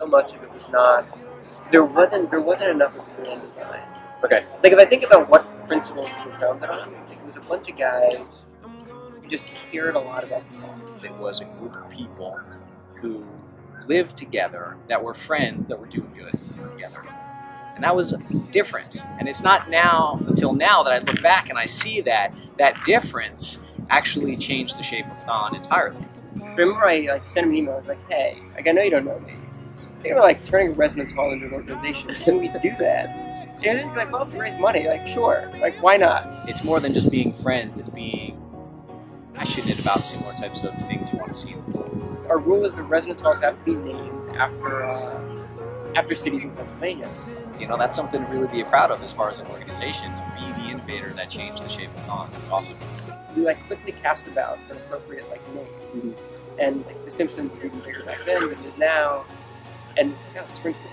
So much of it was not. There wasn't enough of grand design. Okay. Like if I think about what principles we were founded on, like it was a bunch of guys who just cared a lot about the cause. It was a group of people who lived together, that were friends, that were doing good together. And that was different. And it's not until now that I look back and I see that difference actually changed the shape of THON entirely. Remember I sent him an email, I was like, hey, I know you don't know me. I think we're turning a residence hall into an organization. Can we do that? And he's like, well, if we raise money, sure. Why not? It's more than just being friends, it's being passionate about similar types of things you want to see in the world. Our rule is that residence halls have to be named after cities in Pennsylvania. That's something to really be proud of as far as an organization, to be the innovator that changed the shape of THON. That's awesome. We quickly cast about for an appropriate name. Mm-hmm. And The Simpsons was even bigger back then than it is now. And Springfield.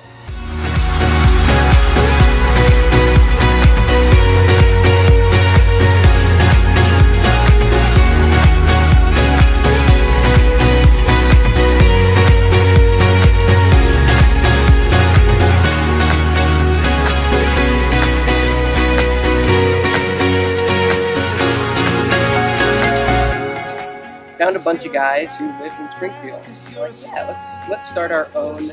Found a bunch of guys who lived in Springfield. We're like, yeah, let's start our own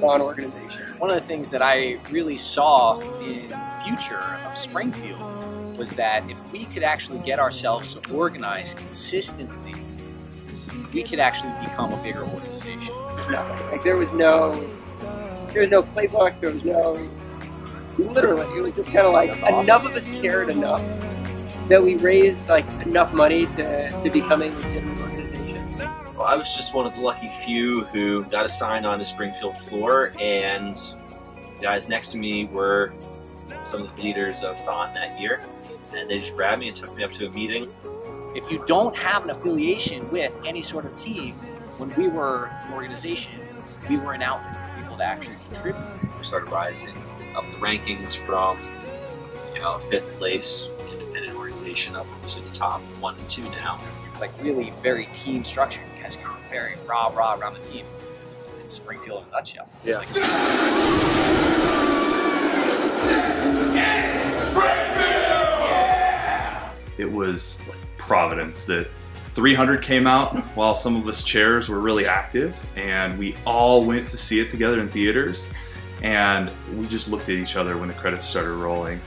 THON organization. One of the things that I really saw in the future of Springfield was that if we could actually get ourselves to organize consistently, we could actually become a bigger organization. There's nothing. There was no playbook. There was no. Literally, it was just kind of awesome. Enough of us cared enough that we raised enough money to become a legitimate organization. Well, I was just one of the lucky few who got assigned on the Springfield floor, and the guys next to me were some of the leaders of THON that year, and they just grabbed me and took me up to a meeting. If you don't have an affiliation with any sort of team, when we were an organization, we were an outlet for people to actually contribute. We started rising up the rankings from 5th place independent organization up to the top 1 and 2 now. It's really very team structured. You guys are very rah around the team. It's Springfield in a nutshell. Yeah. It was Providence that 300 came out while some of us chairs were really active, and we all went to see it together in theaters, and we just looked at each other when the credits started rolling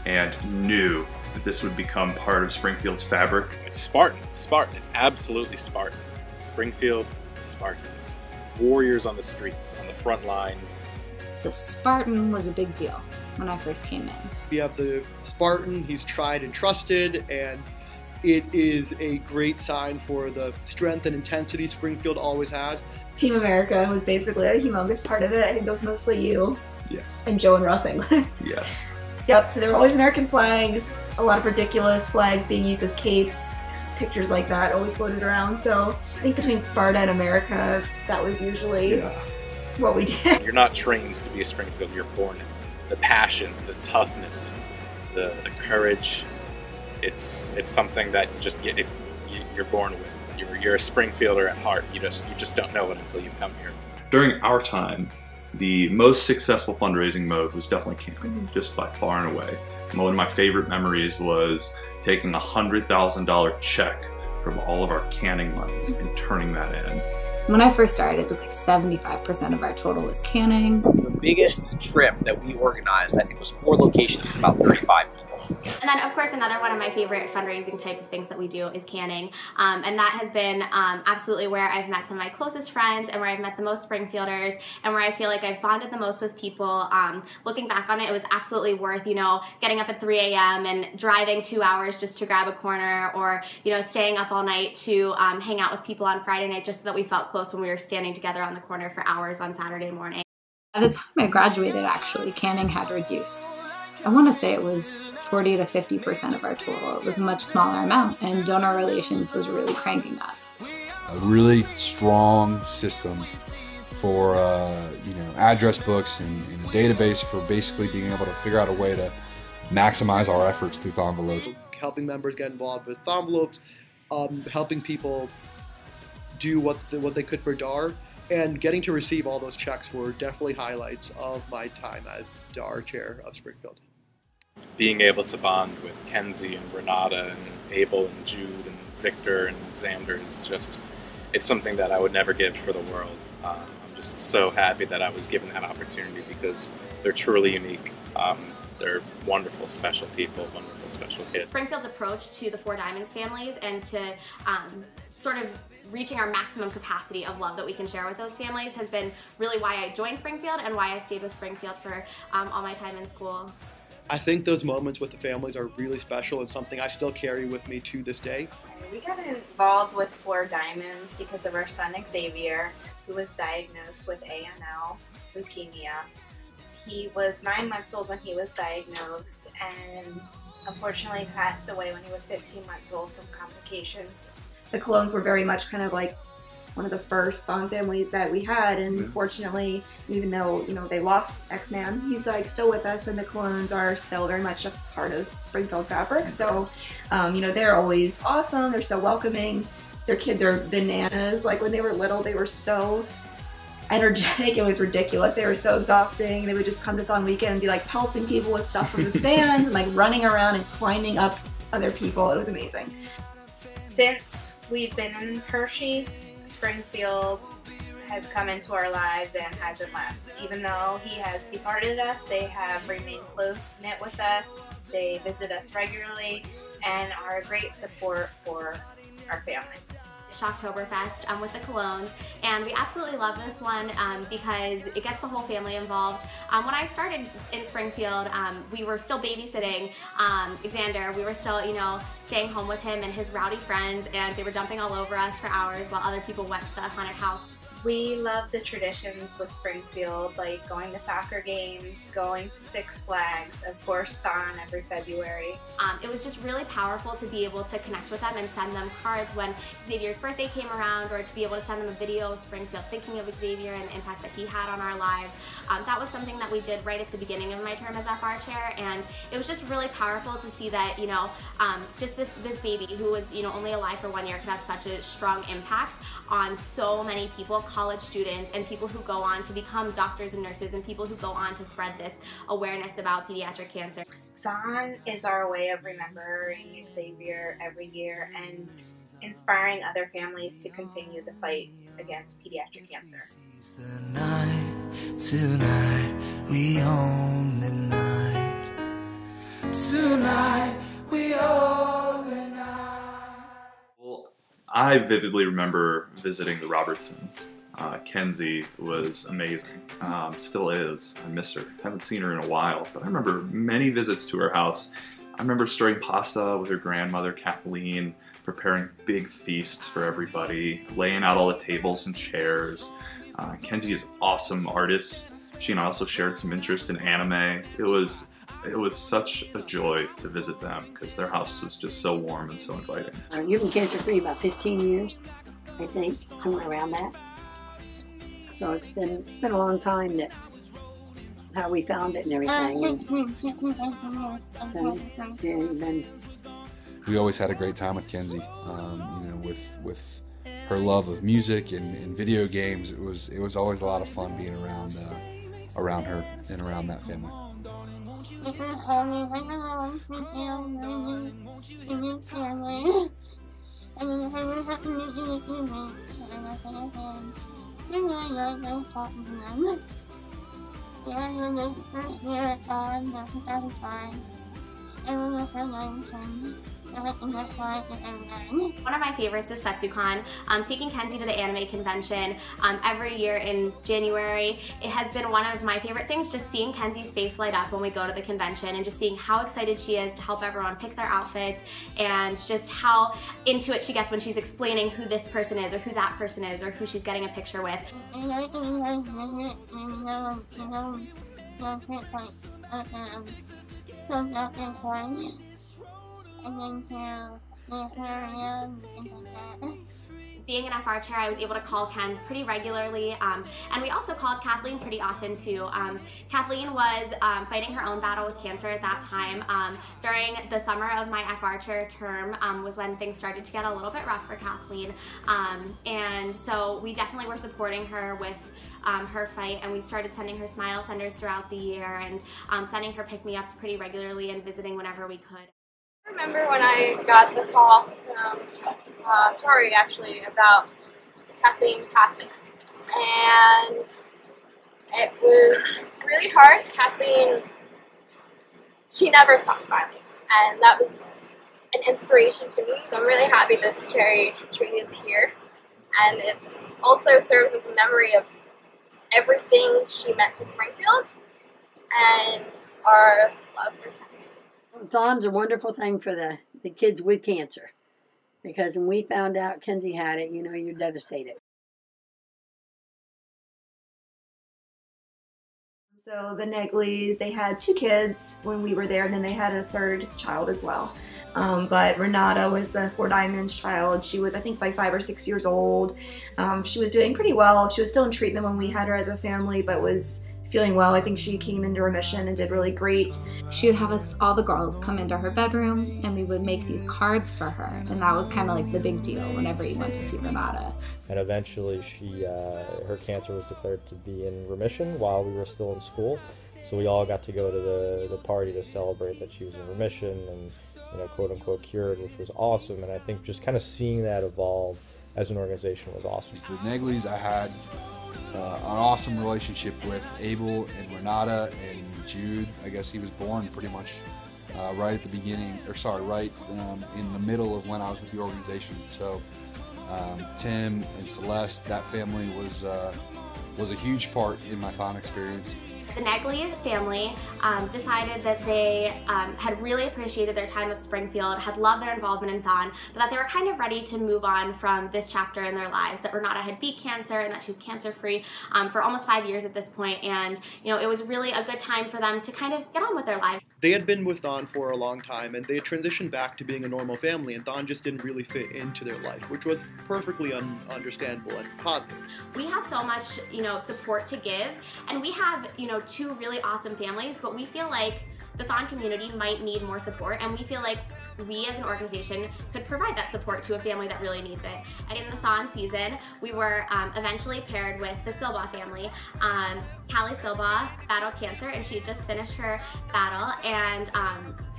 and knew that this would become part of Springfield's fabric. It's Spartan. It's absolutely Spartan. Springfield Spartans. Warriors on the streets, on the front lines. The Spartan was a big deal when I first came in. We have the Spartan, he's tried and trusted, and it is a great sign for the strength and intensity Springfield always has. Team America was basically a humongous part of it. I think it was mostly you. Yes. And Joe and Russ England. Yes. Yep, so there were always American flags, a lot of ridiculous flags being used as capes, pictures like that always floated around. So I think between Sparta and America, that was usually what we did. You're not trained to be a Springfield, you're born in. The passion, the toughness, the courage, it's something that you're born with. You're a Springfielder at heart. You just don't know it until you've come here. During our time, the most successful fundraising mode was definitely canning, just by far and away. One of my favorite memories was taking a $100,000 check from all of our canning money and turning that in. When I first started, it was 75% of our total was canning. The biggest trip that we organized, I think, was 4 locations with about 35 people. And then, of course, another one of my favorite fundraising type of things that we do is canning. And that has been absolutely where I've met some of my closest friends and where I've met the most Springfielders and where I feel like I've bonded the most with people. Looking back on it, it was absolutely worth, getting up at 3 a.m. and driving 2 hours just to grab a corner, or, staying up all night to hang out with people on Friday night just so that we felt close when we were standing together on the corner for hours on Saturday morning. By the time I graduated, actually, canning had reduced. I want to say it was 40 to 50% of our total. It was a much smaller amount, and donor relations was really cranking up. A really strong system for address books and a database for basically being able to figure out a way to maximize our efforts through envelopes. Helping members get involved with envelopes, helping people do what they could for DAR, And getting to receive all those checks were definitely highlights of my time as DAR chair of Springfield. Being able to bond with Kenzie and Renata and Abel and Jude and Victor and Xander is just, it's something that I would never give for the world. I'm just so happy that I was given that opportunity because they're truly unique. They're wonderful, special people, wonderful, special kids. Springfield's approach to the Four Diamonds families and to sort of reaching our maximum capacity of love that we can share with those families has been really why I joined Springfield and why I stayed with Springfield for all my time in school. I think those moments with the families are really special and something I still carry with me to this day. We got involved with Four Diamonds because of our son Xavier, who was diagnosed with AML, leukemia. He was 9 months old when he was diagnosed and unfortunately passed away when he was 15 months old from complications. The Colognes were very much kind of like one of the first THON families that we had, and fortunately, even though they lost X-Man, he's like still with us, and the Colognes are still very much a part of Springfield fabric. So, they're always awesome. They're so welcoming. Their kids are bananas. Like when they were little, they were so energetic. It was ridiculous. They were so exhausting. They would just come to THON weekend and be like pelting people with stuff from the stands and like running around and climbing up other people. It was amazing. Since we've been in Hershey, Springfield has come into our lives and hasn't left. Even though he has departed us, they have remained close-knit with us. They visit us regularly and are a great support for our family. Shocktoberfest with the Colognes, and we absolutely love this one because it gets the whole family involved. When I started in Springfield, we were still babysitting Xander. We were still, staying home with him and his rowdy friends, and they were jumping all over us for hours while other people went to the haunted house. We love the traditions with Springfield, like going to soccer games, going to Six Flags, of course THON every February. It was just really powerful to be able to connect with them and send them cards when Xavier's birthday came around, or to be able to send them a video of Springfield thinking of Xavier and the impact that he had on our lives. That was something that we did right at the beginning of my term as FR chair, and it was just really powerful to see that, just this baby who was, only alive for 1 year could have such a strong impact on so many people, college students, and people who go on to become doctors and nurses, and people who go on to spread this awareness about pediatric cancer. THON is our way of remembering Xavier every year and inspiring other families to continue the fight against pediatric cancer. Tonight we own the night. Tonight we own the night. Well, I vividly remember visiting the Robertsons. Kenzie was amazing, still is. I miss her. Haven't seen her in a while, but I remember many visits to her house. I remember stirring pasta with her grandmother, Kathleen, preparing big feasts for everybody, laying out all the tables and chairs. Kenzie is an awesome artist. She and I also shared some interest in anime. It was such a joy to visit them because their house was just so warm and so inviting. You've been cancer-free about 15 years, I think, somewhere around that. So it's been a long time that how we found it and everything. And we always had a great time with Kenzie. With her love of music and video games, it was always a lot of fun being around her and around that family. One of my favorites is SetsuCon. Taking Kenzie to the anime convention every year in January. It has been one of my favorite things, just seeing Kenzie's face light up when we go to the convention and just seeing how excited she is to help everyone pick their outfits, and just how into it she gets when she's explaining who this person is or who that person is or who she's getting a picture with. being an FR chair, I was able to call Ken's pretty regularly, and we also called Kathleen pretty often too. Kathleen was fighting her own battle with cancer at that time. During the summer of my FR chair term was when things started to get a little bit rough for Kathleen, and so we definitely were supporting her with her fight, and we started sending her smile centers throughout the year and sending her pick-me-ups pretty regularly and visiting whenever we could. I remember when I got the call from Tori actually about Kathleen passing, and it was really hard. Kathleen, she never stopped smiling, and that was an inspiration to me. So I'm really happy this cherry tree is here, and it also serves as a memory of everything she meant to Springfield and our love for Kathleen. THON's a wonderful thing for the kids with cancer, because when we found out Kenzie had it, you know, you're devastated. So the Negleys, they had 2 kids when we were there, and then they had a 3rd child as well. But Renata was the 4 Diamonds child. She was, I think, like 5 or 6 years old. She was doing pretty well. She was still in treatment when we had her as a family, but was feeling well. I think she came into remission and did really great. She would have us, all the girls, come into her bedroom, and we would make these cards for her, and that was kind of like the big deal whenever you went to see Renata. And eventually her cancer was declared to be in remission while we were still in school, so we all got to go to the party to celebrate that she was in remission and, you know, quote unquote cured, which was awesome. And I think just kind of seeing that evolve as an organization was awesome. The Negleys, I had an awesome relationship with Abel and Renata and Jude. I guess he was born pretty much right at the beginning, right in the middle of when I was with the organization. So Tim and Celeste, that family was a huge part in my THON experience. The Negley family decided that they had really appreciated their time at Springfield, had loved their involvement in THON, but that they were kind of ready to move on from this chapter in their lives, that Renata had beat cancer and that she was cancer-free for almost 5 years at this point, and you know, it was really a good time for them to kind of get on with their lives. They had been with THON for a long time, and they had transitioned back to being a normal family, and THON just didn't really fit into their life, which was perfectly understandable and positive. We have so much, you know, support to give, and we have, you know, 2 really awesome families, but we feel like the THON community might need more support, and we feel like we as an organization could provide that support to a family that really needs it. And in the THON season, we were eventually paired with the Silba family. Callie Silba battled cancer, and she had just finished her battle, and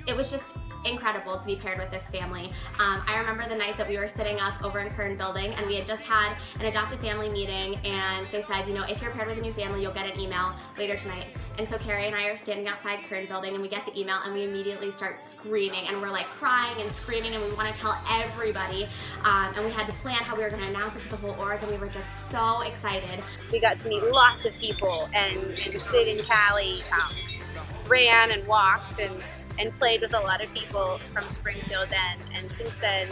it was just incredible to be paired with this family. I remember the night that we were sitting up over in Kern Building, and we had just had an adoptive family meeting, and they said, you know, if you're paired with a new family, you'll get an email later tonight. And so Carrie and I are standing outside Kern Building, and we get the email, and we immediately start screaming, and we're like crying and screaming, and we want to tell everybody. And we had to plan how we were going to announce it to the whole org, and we were just so excited. We got to meet lots of people, and Sid and Callie ran and walked and played with a lot of people from Springfield then, and since then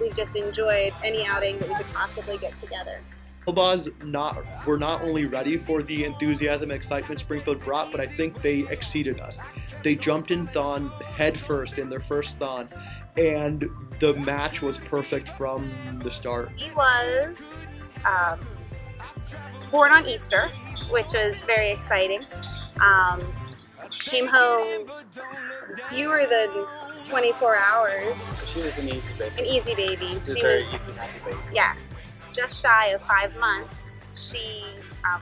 we've just enjoyed any outing that we could possibly get together. Silba's were not only ready for the enthusiasm and excitement Springfield brought, but I think they exceeded us. They jumped in THON head first in their first THON, and the match was perfect from the start. He was born on Easter, which was very exciting. Came home fewer than 24 hours. She was an easy baby. An easy baby. She was easy, happy baby. Yeah, just shy of 5 months.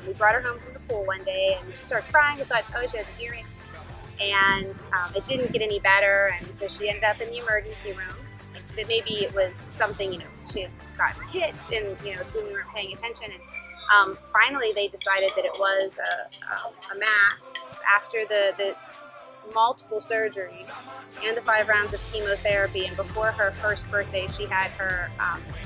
We brought her home from the pool one day, and she started crying. We thought, oh, she has an earring, and it didn't get any better, and so she ended up in the emergency room. That maybe it was something, you know, she had gotten hit, and you know, we weren't paying attention. And finally, they decided that it was a mass after the multiple surgeries and the 5 rounds of chemotherapy. And before her first birthday, she had her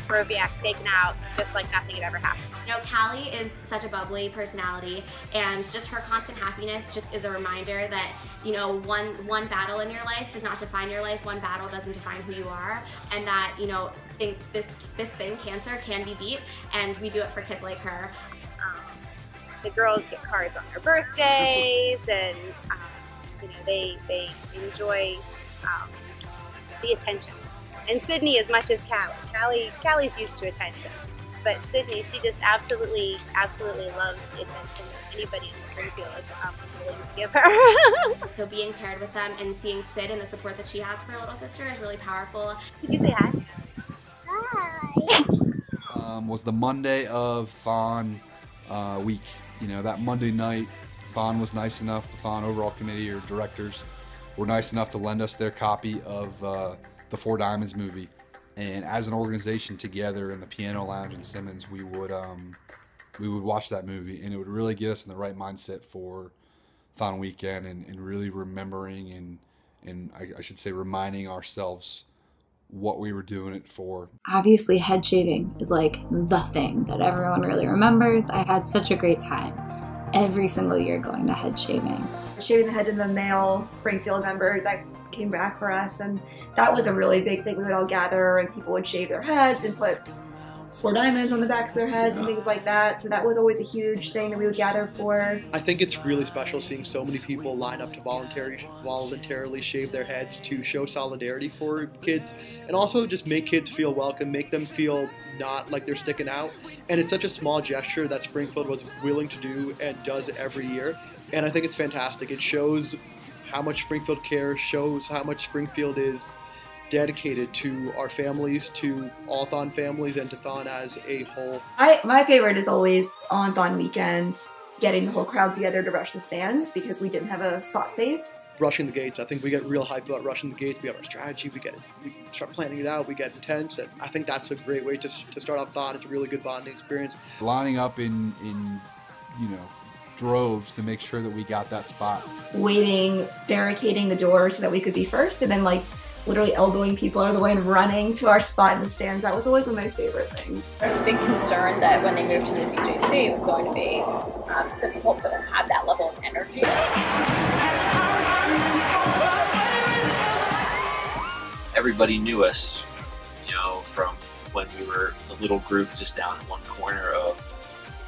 Broviac taken out, just like nothing had ever happened. You know, Callie is such a bubbly personality, and just her constant happiness just is a reminder that, you know, one battle in your life does not define your life. One battle doesn't define who you are, and that, you know, this thing, cancer, can be beat, and we do it for kids like her. The girls get cards on their birthdays, and you know, they enjoy the attention And Sydney as much as Callie's used to attention. But Sydney, she just absolutely loves the attention that anybody in Springfield is willing to give her. So being paired with them and seeing Sid and the support that she has for her little sister is really powerful. Could you say hi? Hi. Was the Monday of THON week. You know, that Monday night, THON was nice enough, the THON overall committee or directors were nice enough to lend us their copy of the Four Diamonds movie. And as an organization together in the Piano Lounge in Simmons, we would watch that movie, and it would really get us in the right mindset for THON weekend and really remembering and I should say reminding ourselves what we were doing it for. Obviously, head shaving is like the thing that everyone really remembers. I had such a great time every single year going to head shaving. Shaving the head of the male Springfield members that came back for us, and that was a really big thing. We would all gather and people would shave their heads and put Four Diamonds on the backs of their heads and things like that. So that was always a huge thing that we would gather for. I think it's really special seeing so many people line up to voluntarily shave their heads to show solidarity for kids and also just make kids feel welcome, make them feel not like they're sticking out. And it's such a small gesture that Springfield was willing to do and does every year. And I think it's fantastic. It shows how much Springfield cares, shows how much Springfield is dedicated to our families, to all THON families, and to THON as a whole. My favorite is always on THON weekends, getting the whole crowd together to rush the stands because we didn't have a spot saved. Rushing the gates. I think we get real hyped about rushing the gates. We have our strategy. We start planning it out. We get intense. And I think that's a great way to start off THON. It's a really good bonding experience. Lining up in droves to make sure that we got that spot. Waiting, barricading the door so that we could be first, and then literally elbowing people out of the way and running to our spot in the stands. That was always one of my favorite things. I was a big concern that when they moved to the BJC, it was going to be difficult to have that level of energy. Everybody knew us, from when we were a little group just down in one corner of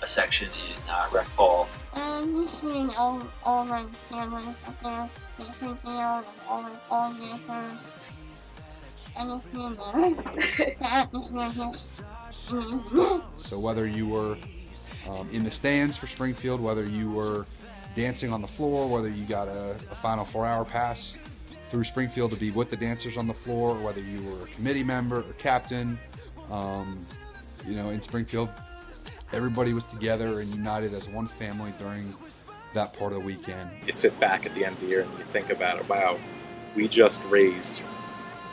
a section in Rec Hall. Just seeing all my families up there, they freaked me out, and all my coordinators. And just being there, the atmosphere just amazing. So whether you were in the stands for Springfield, whether you were dancing on the floor, whether you got a final 4-hour pass through Springfield to be with the dancers on the floor, or whether you were a committee member or captain, in Springfield, everybody was together and united as one family during that part of the weekend. You sit back at the end of the year and you think about it, wow, we just raised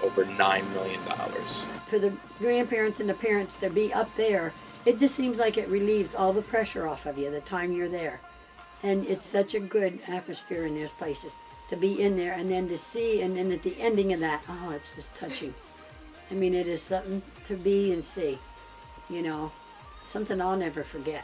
over $9 million. For the grandparents and the parents to be up there, it just seems like it relieves all the pressure off of you the time you're there. And it's such a good atmosphere in those places to be in there and then to see, and then at the ending of that, oh, it's just touching. I mean, it is something to be and see, something I'll never forget.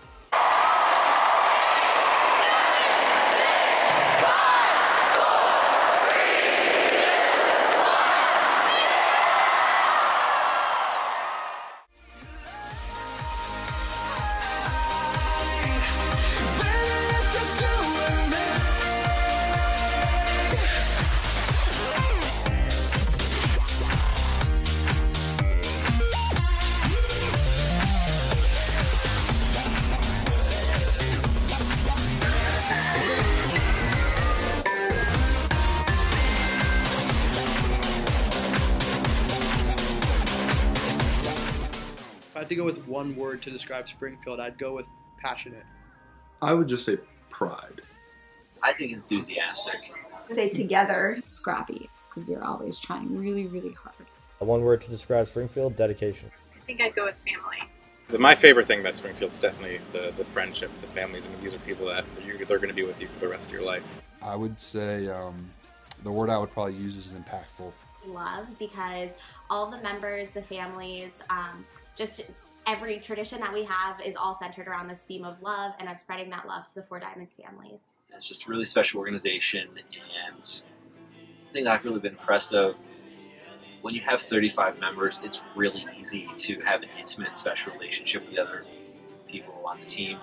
If I had to go with one word to describe Springfield, I'd go with passionate. I would just say pride. I think enthusiastic. I say together. Scrappy, because we were always trying really, really hard. One word to describe Springfield, dedication. I think I'd go with family. My favorite thing about Springfield's definitely the friendship, the families. I mean, these are people that they're going to be with you for the rest of your life. I would say the word I would probably use is impactful. Love, because all the members, the families, just every tradition that we have is all centered around this theme of love and of spreading that love to the Four Diamonds families. It's just a really special organization, and the thing that I've really been impressed of, when you have 35 members, it's really easy to have an intimate, special relationship with the other people on the team.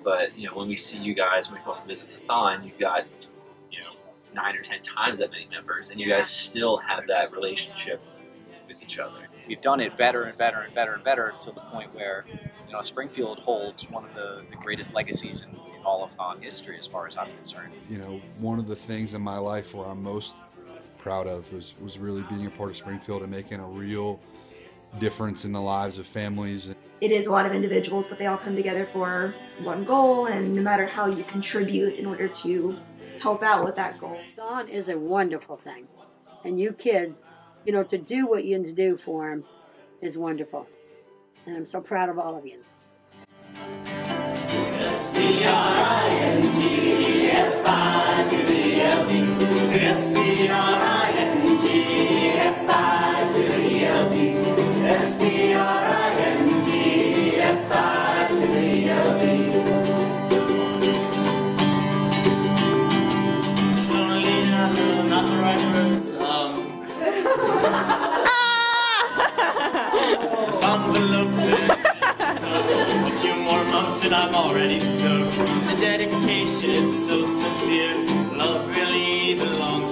But, when we see you guys, when we come and visit for THON, you've got, 9 or 10 times that many members, and you guys still have that relationship with each other. We've done it better and better and better and better to the point where, you know, Springfield holds one of the greatest legacies in all of THON history as far as I'm concerned. You know, one of the things in my life where I'm most proud of was really being a part of Springfield and making a real difference in the lives of families. It is a lot of individuals, but they all come together for one goal, and no matter how you contribute in order to help out with that goal. THON is a wonderful thing. And you kids, you know, to do what you do for them is wonderful. And I'm so proud of all of you. S-P-R-I-N-G-F-I to the L-D. S-P-R-I-N-G-F-I to the L-D. S-P-R-I-N-G-F-I to the L-D. Lonely, not the right words. Some envelopes and a few more months and I'm already stoked. The dedication, it's so sincere. Love really belongs